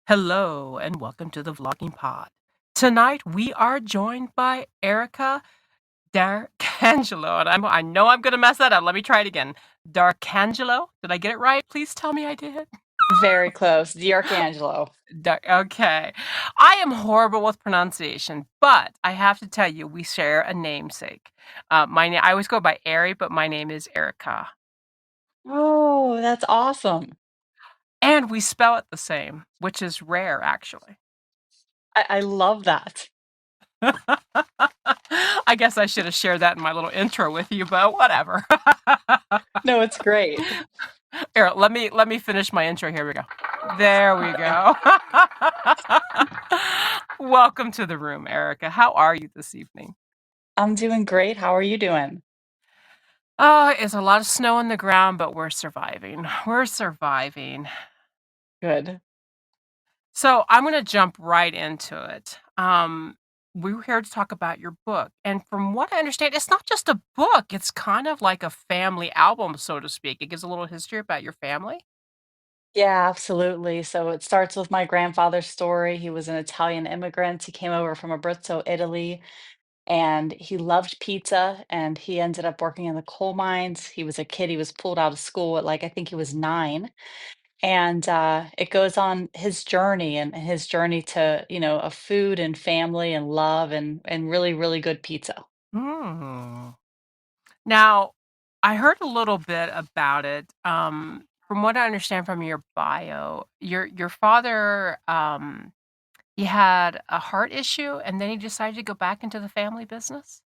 Hello and welcome to the Vlogging Pod. Tonight we are joined by Erica Darcangelo, and I know I'm gonna mess that up. Let me try it again. Darcangelo? Did I get it right? Please tell me I did. Very close. The Arcangelo. Okay. I am horrible with pronunciation, but I have to tell you, we share a namesake. I always go by Ari, but my name is Erica, Oh, that's awesome. and we spell it the same, which is rare, actually. I love that. I guess I should have shared that in my little intro with you, but whatever. No, it's great. Here, let me finish my intro. Here we go. There we go. Welcome to the room, Erica. How are you this evening? I'm doing great. How are you doing? It's a lot of snow on the ground, but we're surviving. We're surviving. Good. So I'm going to jump right into it. We were here to talk about your book. And from what I understand, it's not just a book, it's kind of like a family album, so to speak. It gives a little history about your family. Yeah, absolutely. So it starts with my grandfather's story. He was an Italian immigrant. He came over from Abruzzo, Italy, and he loved pizza. And he ended up working in the coal mines. He was a kid. He was pulled out of school at like, I think he was 9. And it goes on his journey and his journey to, a food and family and love and really, really good pizza. Hmm. Now, I heard a little bit about it. From what I understand from your bio, your father, he had a heart issue, and then he decided to go back into the family business.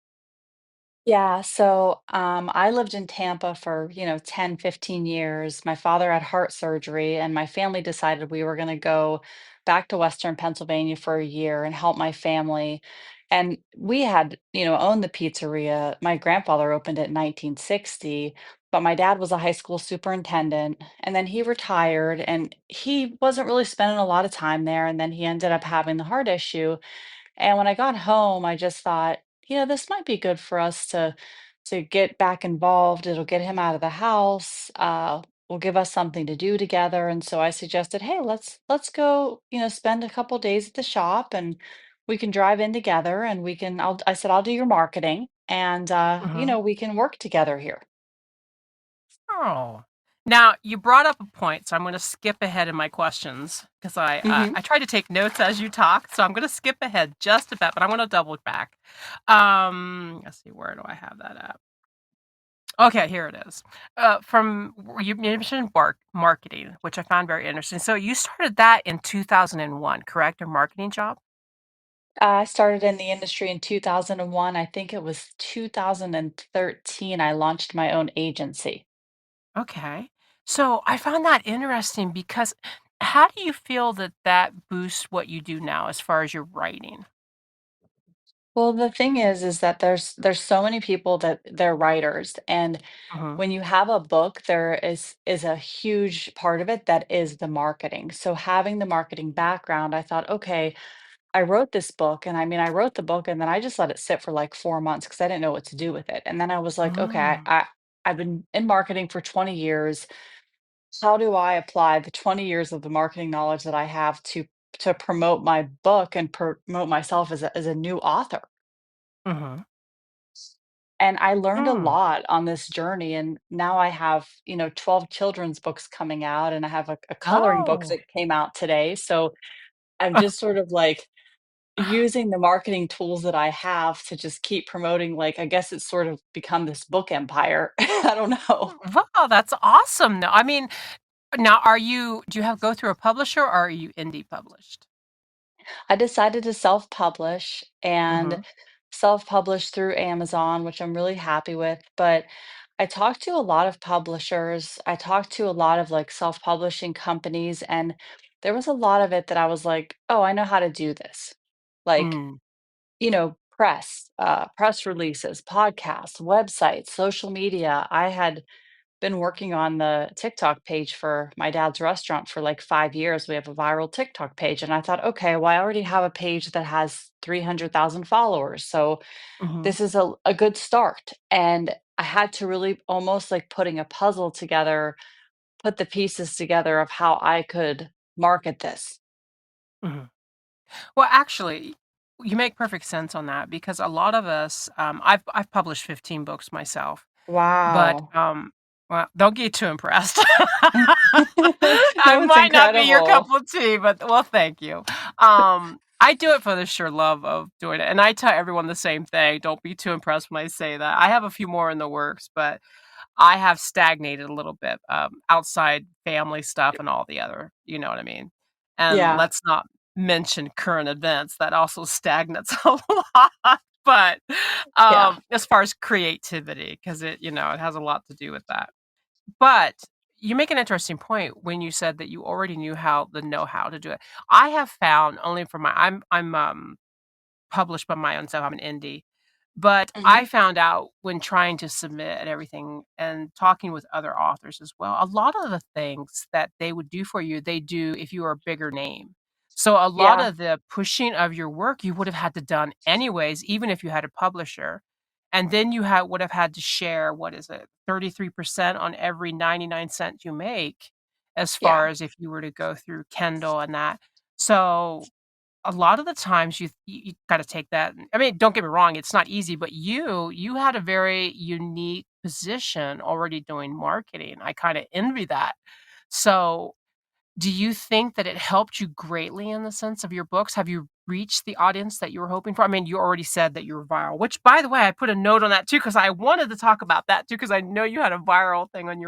Yeah, so I lived in Tampa for, 10, 15 years. My father had heart surgery, and my family decided we were going to go back to Western Pennsylvania for a year and help my family. And we had, owned the pizzeria. My grandfather opened it in 1960, but my dad was a high school superintendent, and then he retired, and he wasn't really spending a lot of time there. And then he ended up having the heart issue. And when I got home, I just thought, this might be good for us to get back involved. It'll get him out of the house. Will give us something to do together. And so I suggested, hey, let's go, spend a couple days at the shop, and we can drive in together, and I said, I'll do your marketing, and Mhm. we can work together here. Oh. Now, you brought up a point, so I'm gonna skip ahead in my questions because I try to take notes as you talk, so I'm gonna skip ahead just a bit, but I wanna double back. Let's see, where do I have that at? Okay, here it is. You mentioned marketing, which I found very interesting. So you started that in 2001, correct? A marketing job? I started in the industry in 2001. I think it was 2013. I launched my own agency. Okay. So I found that interesting because how do you feel that that boosts what you do now as far as your writing? Well, the thing is that there's so many people that they're writers, and Mhm. when you have a book, there is a huge part of it that is the marketing. So having the marketing background, I thought, okay, I wrote this book, and I mean, I wrote the book, and then I just let it sit for like 4 months because I didn't know what to do with it. And then I was like, okay, Mm. I've been in marketing for 20 years. How do I apply the 20 years of the marketing knowledge that I have to promote my book and promote myself as a new author? Mhm. And I learned a Mm. lot on this journey, and now I have, 12 children's books coming out, and I have a coloring book Oh. that came out today, so I'm just sort of, like, using the marketing tools that I have to just keep promoting, like, I guess it's sort of become this book empire. I don't know. Wow, that's awesome. No, I mean, now do you have go through a publisher or are you indie published? I decided to self-publish and Mhm. self-publish through Amazon, which I'm really happy with, but I talked to a lot of publishers. I talked to a lot of like self-publishing companies, and there was a lot of it that I was like, "Oh, I know how to do this." Like, Mm. press releases, podcasts, websites, social media. I had been working on the TikTok page for my dad's restaurant for like 5 years. We have a viral TikTok page, and I thought, "Okay, well, I already have a page that has 300,000 followers, so Mhm. this is a good start." And I had to really almost like putting a puzzle together, put the pieces together of how I could market this. Mhm. Well, actually, you make perfect sense on that because a lot of us, I've published 15 books myself, but Wow. well, don't get too impressed. I No, it's might not be your cup incredible. of tea, but well, thank you. I do it for the sheer love of doing it, and I tell everyone the same thing. Don't be too impressed when I say that. I have a few more in the works, but I have stagnated a little bit, outside family stuff and all the other, you know what I mean? And Yeah. let's not mention current events, that also stagnates a lot, but, Yeah. as far as creativity, because it has a lot to do with that. But you make an interesting point when you said that you already knew know-how to do it. I have found only for my I'm published by my own self, I'm an indie. But I Mhm. found out when trying to submit and everything and talking with other authors as well, a lot of the things that they would do for you, they do if you are a bigger name. So a lot Yeah. of the pushing of your work you would have had to done anyways, even if you had a publisher. And then would have had to share, what is it, 33% on every 99 cents you make, as Yeah. far as if you were to go through Kindle and that. So a lot of the times you gotta take that I mean, don't get me wrong, it's not easy, but you had a very unique position already doing marketing. I kinda envy that. So, do you think that it helped you greatly in the sense of your books? Have you reached the audience that you were hoping for? I mean, you already said that you were viral, which, by the way, I put a note on that too because I wanted to talk about that too because I know you had a viral thing on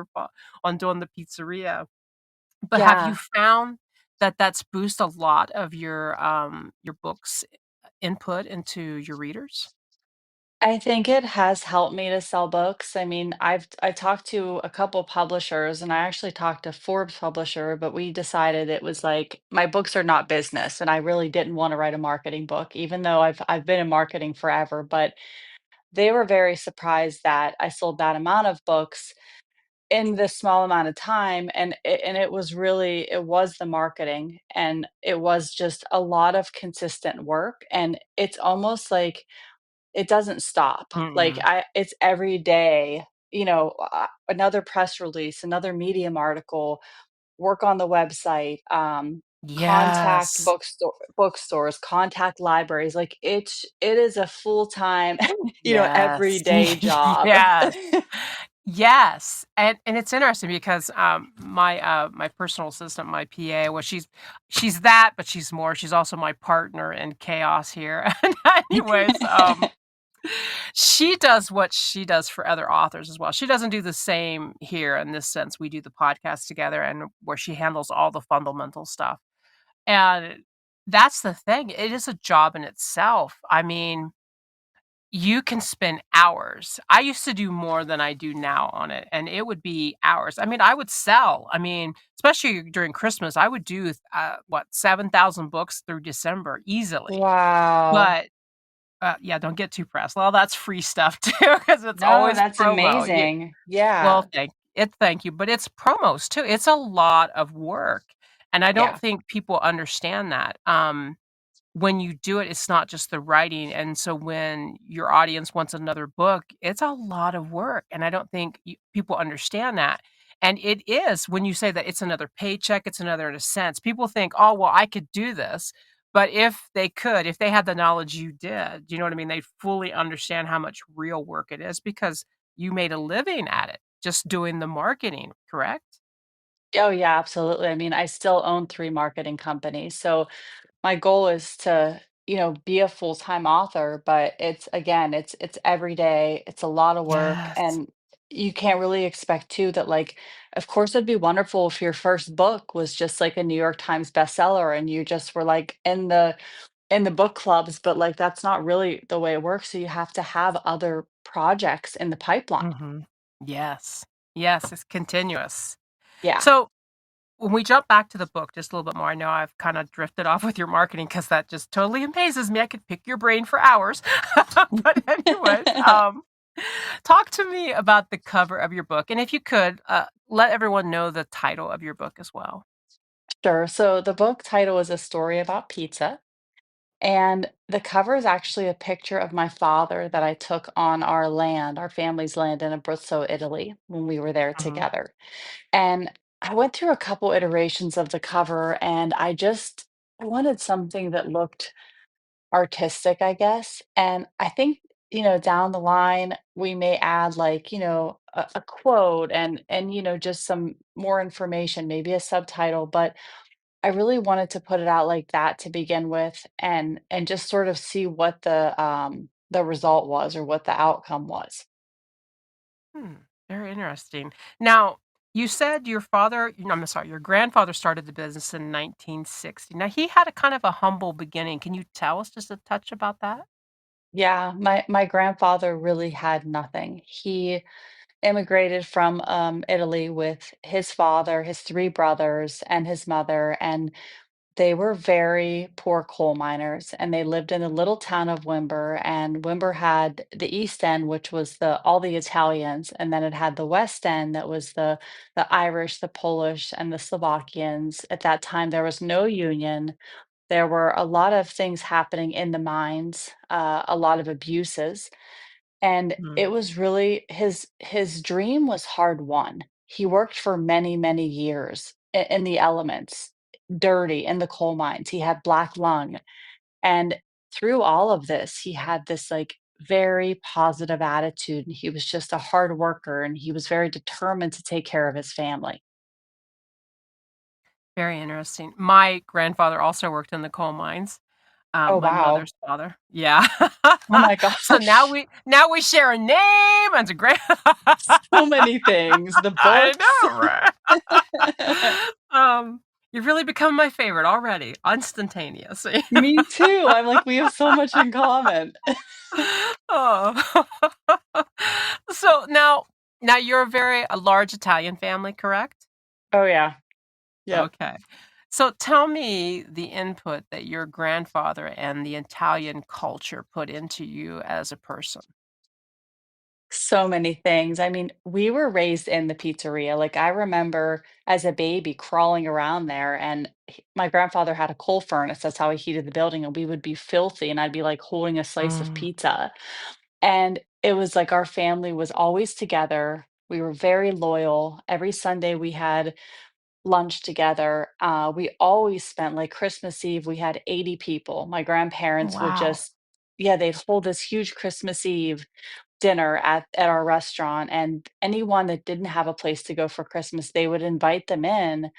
on doing the pizzeria. But have you Yeah. found that that's boost a lot of your books' input into your readers? I think it has helped me to sell books. I mean, I talked to a couple publishers and I actually talked to Forbes publisher, but we decided it was like my books are not business and I really didn't want to write a marketing book, even though I've been in marketing forever. But they were very surprised that I sold that amount of books in this small amount of time. And it was really it was the marketing and it was just a lot of consistent work. And it's almost like it doesn't stop. Like, Mm-mm. it's every day, another press release, another Medium article, work on the website, contact Yes. bookstores, contact libraries, like, it is a full-time, Yes. everyday job. Yes. Yes, and it's interesting because, my personal assistant, my PA, well, she's that, but she's also my partner in chaos here. And anyways, she does what she does for other authors as well. She doesn't do the same here in this sense. We do the podcast together and where she handles all the fundamental stuff. And that's the thing. It is a job in itself. I mean, you can spend hours. I used to do more than I do now on it, and it would be hours. I mean, I would sell. I mean, especially during Christmas, I would do, 7,000 books through December easily. Wow. But yeah, don't get too pressed. Well, that's free stuff too, because it's No, always that's promo. amazing. Well, Yeah. thank you, but it's promos too. It's a lot of work, and I don't Yeah. think people understand that. When you do it, it's not just the writing, and so when your audience wants another book, it's a lot of work, and I don't think people understand that. And it is when you say that it's another paycheck, it's another in a sense. People think, "Oh, well, I could do this." But if they had the knowledge you did, you know what I mean? They fully understand how much real work it is because you made a living at it, just doing the marketing, correct? Oh, yeah, absolutely. I mean, I still own 3 marketing companies, so my goal is to, be a full-time author, but it's every day, it's a lot of work, Yes. and you can't really expect too that like, of course, it'd be wonderful if your first book was just like a New York Times bestseller and you just were like in the book clubs, but like that's not really the way it works. So you have to have other projects in the pipeline. Mhm. Yes. Yes, it's continuous. Yeah. So, when we jump back to the book just a little bit more, I know I've kinda drifted off with your marketing because that just totally amazes me. I could pick your brain for hours. But anyways, talk to me about the cover of your book, and if you could, let everyone know the title of your book as well. Sure. So the book title is A Story About Pizza. And the cover is actually a picture of my father that I took on our land, our family's land in Abruzzo, Italy, when we were there Mhm. together. And I went through a couple iterations of the cover, and I just I wanted something that looked artistic, I guess. And I think, down the line, we may add like, a quote and just some more information, maybe a subtitle, but I really wanted to put it out like that to begin with and just sort of see what the result was or what the outcome was. Hmm, very interesting. Now, you said your father, no, I'm sorry, your grandfather started the business in 1960. Now, he had a kind of a humble beginning. Can you tell us just a touch about that? Yeah, my grandfather really had nothing. He immigrated from Italy with his father, his three brothers, and his mother, and they were very poor coal miners, and they lived in the little town of Windber. And Windber had the East End, which was the all the Italians, and then it had the West End, that was the Irish, the Polish, and the Slovakians. At that time, there was no union. There were a lot of things happening in the mines, a lot of abuses, and Mm. it was really his dream was hard won. He worked for many, many years in the elements, dirty in the coal mines. He had black lung, and through all of this, he had this like very positive attitude. And he was just a hard worker, and he was very determined to take care of his family. Very interesting. My grandfather also worked in the coal mines. Oh My wow! mother's father. Yeah. Oh my So now gosh! we share a name and a grand. So many things. The I books. know, right? Um, you've really become my favorite already, instantaneous. Me too. I'm like, we have so much in common. Oh. So now you're a large Italian family, correct? Oh yeah. Yep. Okay. So tell me the input that your grandfather and the Italian culture put into you as a person. So many things. I mean, we were raised in the pizzeria. Like, I remember as a baby crawling around there, and my grandfather had a coal furnace. That's how he heated the building. And we would be filthy, and I'd be like holding a slice of Mm. pizza. And it was like our family was always together. We were very loyal. Every Sunday we had lunch together. We always spent like Christmas Eve, we had 80 people. My grandparents would Wow. just, yeah, they'd hold this huge Christmas Eve dinner at our restaurant, and anyone that didn't have a place to go for Christmas, they would invite them in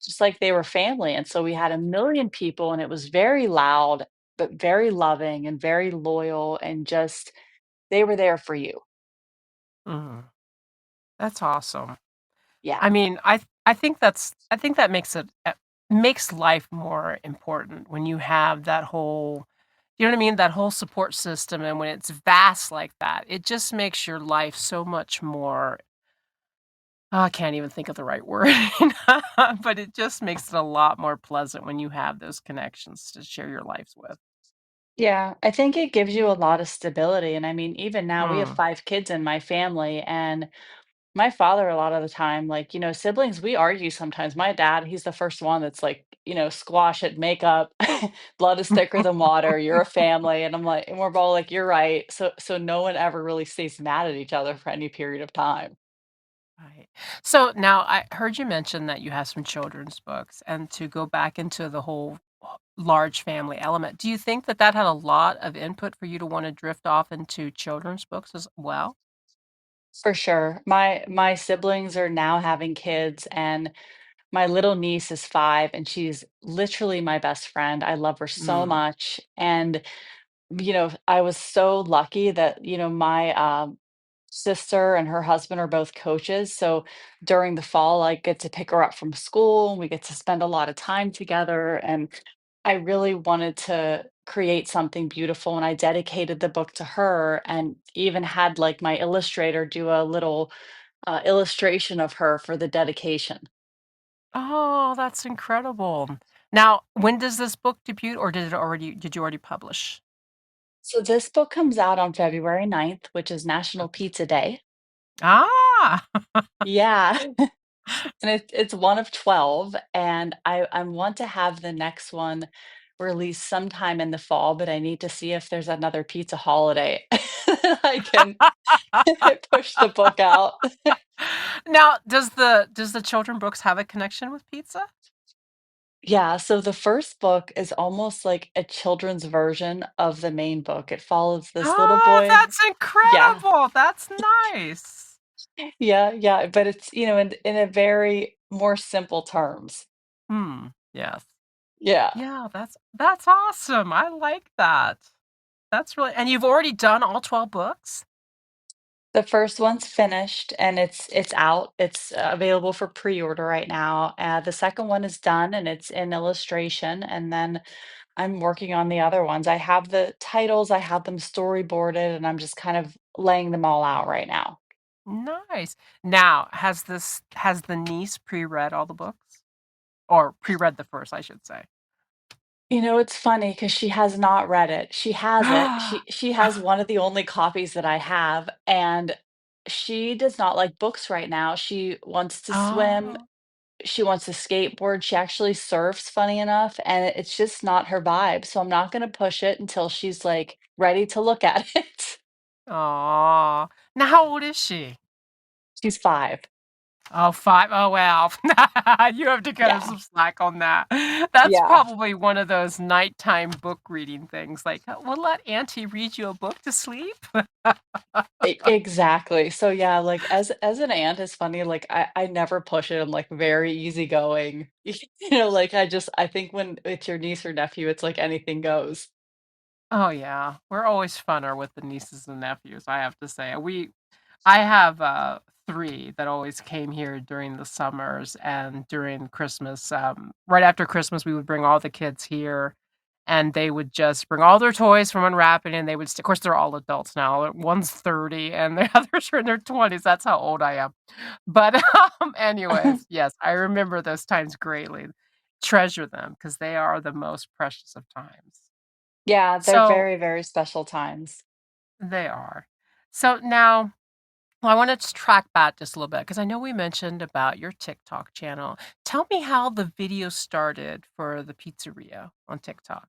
just like they were family. And so we had a million people, and it was very loud, but very loving and very loyal, and just they were there for you. Mhm. That's awesome. Yeah. I mean, I think that makes life more important when you have that whole, you know what I mean? That whole support system, and when it's vast like that, it just makes your life so much more. I can't even think of the right word, but it just makes it a lot more pleasant when you have those connections to share your lives with. Yeah, I think it gives you a lot of stability. And I mean, even now we have Mm. 5 kids in my family, and my father, a lot of the time, like, siblings, we argue sometimes. My dad, he's the first one that's like, squash it, make up, blood is thicker than water, you're a family. And I'm like, and we're both like, you're right. So no one ever really stays mad at each other for any period of time. Right. So now I heard you mention that you have some children's books, and to go back into the whole large family element, do you think that that had a lot of input for you to want to drift off into children's books as well? For sure. My siblings are now having kids, and my little niece is 5, and she's literally my best friend. I love her so Mm. much. And I was so lucky that, my, sister and her husband are both coaches, so during the fall, I get to pick her up from school, and we get to spend a lot of time together, and I really wanted to create something beautiful, and I dedicated the book to her and even had, like, my illustrator do a little, illustration of her for the dedication. Oh, that's incredible. Now, when does this book debut, or did you already publish? So this book comes out on February 9th, which is National Pizza Day. Ah. Yeah. And it's one of 12, and I want to have the next one released sometime in the fall, but I need to see if there's another pizza holiday I can push the book out. Now, does the children books have a connection with pizza? Yeah, so the first book is almost like a children's version of the main book. It follows this little Oh, boy. that's Yeah. incredible. That's nice. Yeah, yeah, but it's, in a very more simple terms. Hmm. Yes. Yeah. Yeah, that's awesome. I like that. That's really and you've already done all 12 books? The first one's finished and it's out. It's available for pre-order right now. The second one is done and it's in illustration, and then I'm working on the other ones. I have the titles, I have them storyboarded, and I'm just kind of laying them all out right now. Nice. Now, has the niece pre-read all the books? Or pre-read the first, I should say. It's funny because she has not read it. She has it. She has one of the only copies that I have, and she does not like books right now. She wants to swim, Oh. she wants to skateboard, she actually surfs, funny enough, and it's just not her vibe, so I'm not gonna push it until she's, like, ready to look at it. Aw. Now how old is she? She's 5. Oh, 5. Oh, well. You have to cut her Yeah. some slack on that. That's Yeah. probably one of those nighttime book reading things, like, "We'll let auntie read you a book to sleep?" Exactly. So, yeah, like, as an aunt, it's funny, like, I never push it, I'm, like, very easygoing. Like, I think when it's your niece or nephew, it's like anything goes. Oh, yeah. We're always funner with the nieces and nephews, I have to say. I have, 3 that always came here during the summers and during Christmas, right after Christmas, we would bring all the kids here, and they would just bring all their toys from unwrapping, and they would of course, they're all adults now, one's 30 and the others are in their 20s, that's how old I am. But, anyways, yes, I remember those times greatly. Treasure them because they are the most precious of times. Yeah, they're So very, very special times. they are. So now well, I wanted to track back just a little bit because I know we mentioned about your TikTok channel. Tell me how the video started for the pizzeria on TikTok.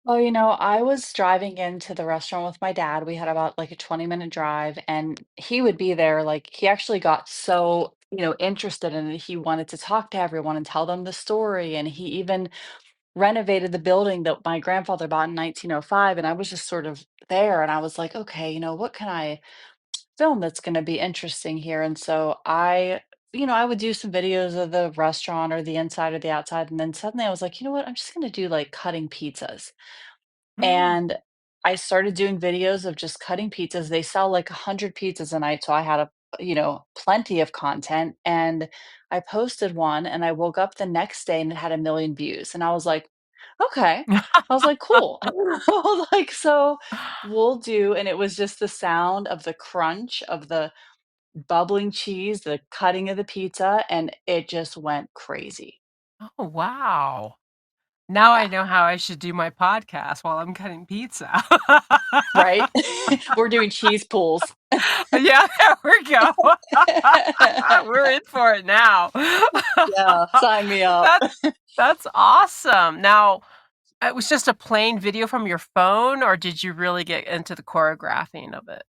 Well, I was driving into the restaurant with my dad. We had about like a 20-minute drive, and he would be there. Like, he actually got so, interested in it. He wanted to talk to everyone and tell them the story. And he even renovated the building that my grandfather bought in 1905. And I was just sort of there. And I was like, okay, what can I film that's going to be interesting here? And so I would do some videos of the restaurant or the inside or the outside. And then suddenly I was like, you know what? I'm just going to do like cutting pizzas. Mm. And I started doing videos of just cutting pizzas. They sell like 100 pizzas a night, so I had plenty of content, and I posted one, and I woke up the next day and it had 1,000,000 views, and I was like, "Okay." I was like, "Cool." I was like, "So we'll do," and it was just the sound of the crunch of the bubbling cheese, the cutting of the pizza, and it just went crazy. Oh, wow. Now I Yeah, know how I should do my podcast while I'm cutting pizza. right? We're doing cheese pulls. Yeah, there we go. We're in for it now. Yeah, sign me up. That's that's awesome. Now, it was just a plain video from your phone, or did you really get into the choreographing of it?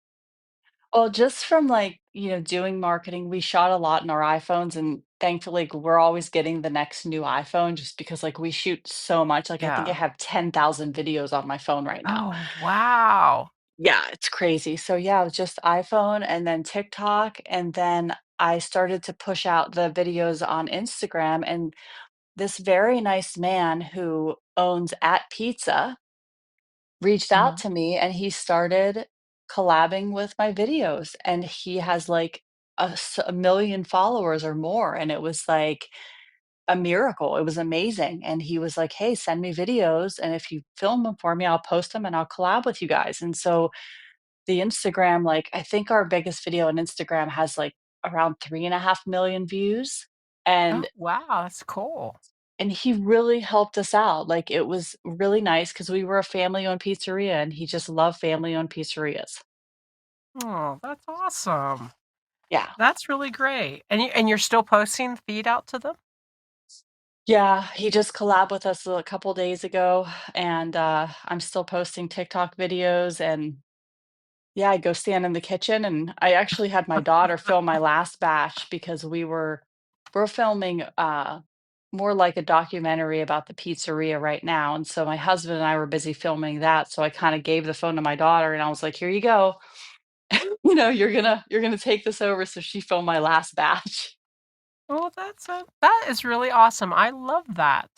Well, just from, like, doing marketing, we shot a lot in our iPhones, and thankfully, we're always getting the next new iPhone just because, like, we shoot so much. Like, I think I Yeah. have 10,000 videos on my phone right now. Oh, wow. Yeah, it's crazy. So, yeah, it was just iPhone and then TikTok, and then I started to push out the videos on Instagram, and this very nice man who owns At Pizza reached out Mhm. to me, and he started collabing with my videos, and he has like a million followers or more, and it was like a miracle. It was amazing. And he was like, "Hey, send me videos, and if you film them for me, I'll post them and I'll collab with you guys." And so the Instagram, like, I think our biggest video on Instagram has like around 3.5 million views. Oh, And wow, that's cool. he really helped us out. Like, it was really nice because we were a family-owned pizzeria, and he just loved family-owned pizzerias. Oh, that's awesome. Yeah. That's really great. And you're still posting the feed out to them? Yeah, he just collabed with us a couple days ago, and, I'm still posting TikTok videos, and, yeah, I go stand in the kitchen, and I actually had my daughter film my last batch because we're filming, more like a documentary about the pizzeria right now. And so my husband and I were busy filming that. So I kind of gave the phone to my daughter and I was like, here you go. You're gonna take this over. So she filmed my last batch. Oh, that is really awesome. I love that.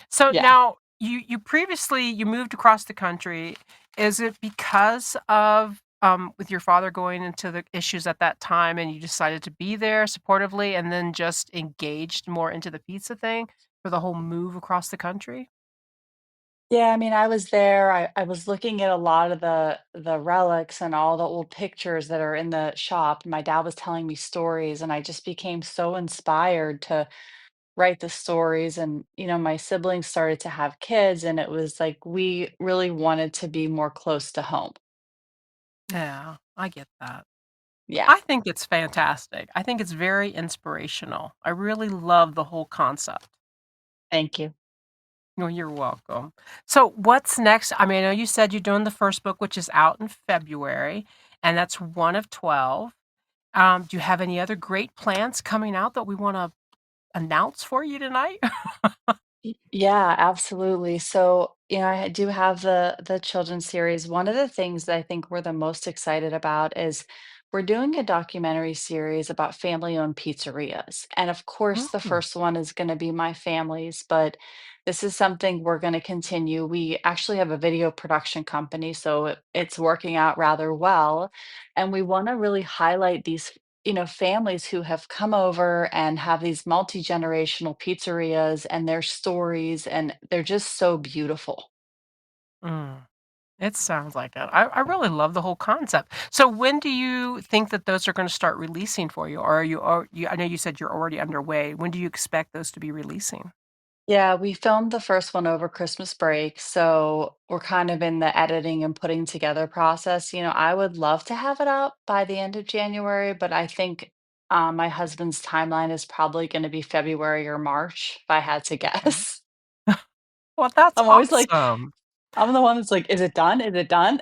So Yeah. now you previously you moved across the country. Is it because of with your father going into the issues at that time and you decided to be there supportively and then just engaged more into the pizza thing for the whole move across the country? Yeah, I mean, I was there. I was looking at a lot of the relics and all the old pictures that are in the shop. My dad was telling me stories, and I just became so inspired to write the stories. And my siblings started to have kids, and it was like we really wanted to be more close to home. Yeah, I get that. Yeah, I think it's fantastic. I think it's very inspirational. I really love the whole concept. thank you. Well, you're welcome. So, what's next? I mean, I know you said you're doing the first book, which is out in February, and that's one of 12. Do you have any other great plans coming out that we want to announce for you tonight? Yeah, absolutely. So, I do have the children's series. One of the things that I think we're the most excited about is we're doing a documentary series about family-owned pizzerias. And of course, the Mm, first one is going to be my family's, but this is something we're going to continue. We actually have a video production company, so it's working out rather well. And we want to really highlight these families who have come over and have these multi-generational pizzerias and their stories, and they're just so beautiful. mm. It sounds like it. I really love the whole concept. So, when do you think that those are going to start releasing for you? Or are you, I know you said you're already underway. When do you expect those to be releasing? Yeah, we filmed the first one over Christmas break, so we're kind of in the editing and putting together process. I would love to have it up by the end of January, but I think my husband's timeline is probably going to be February or March, if I had to Okay. guess. Well, that's I'm always like, awesome. I'm the one that's like, "Is it done? Is it done?"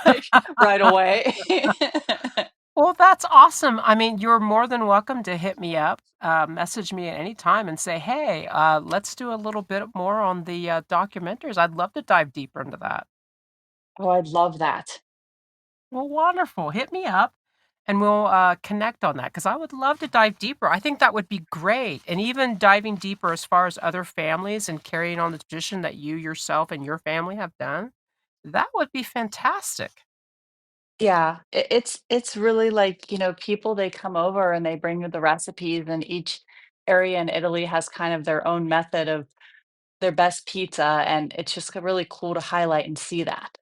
Like, right away. Well, that's awesome. I mean, you're more than welcome to hit me up, message me at any time and say, hey, let's do a little bit more on the documentaries. I'd love to dive deeper into that. Oh, I'd love that. Well, wonderful. Hit me up and we'll connect on that because I would love to dive deeper. I think that would be great. And even diving deeper as far as other families and carrying on the tradition that you yourself and your family have done, that would be fantastic. Yeah, it's really like, people, they come over and they bring you the recipes, and each area in Italy has kind of their own method of their best pizza, and it's just really cool to highlight and see that.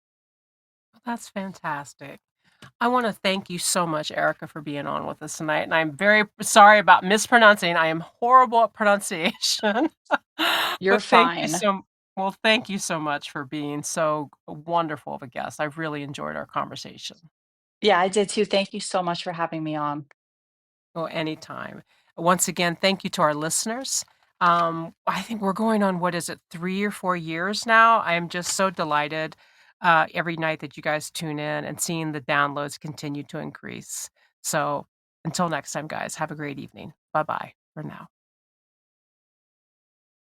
That's fantastic. I want to thank you so much, Erica, for being on with us tonight. And I'm very sorry about mispronouncing. I am horrible at pronunciation. You're But fine. thank you so much for being so wonderful of a guest. I've really enjoyed our conversation. Yeah, I did too. Thank you so much for having me on. Oh, anytime. Once again, thank you to our listeners. I think we're going on, what is it, 3 or 4 years now? I am just so delighted every night that you guys tune in and seeing the downloads continue to increase. So until next time, guys, have a great evening. Bye bye for now.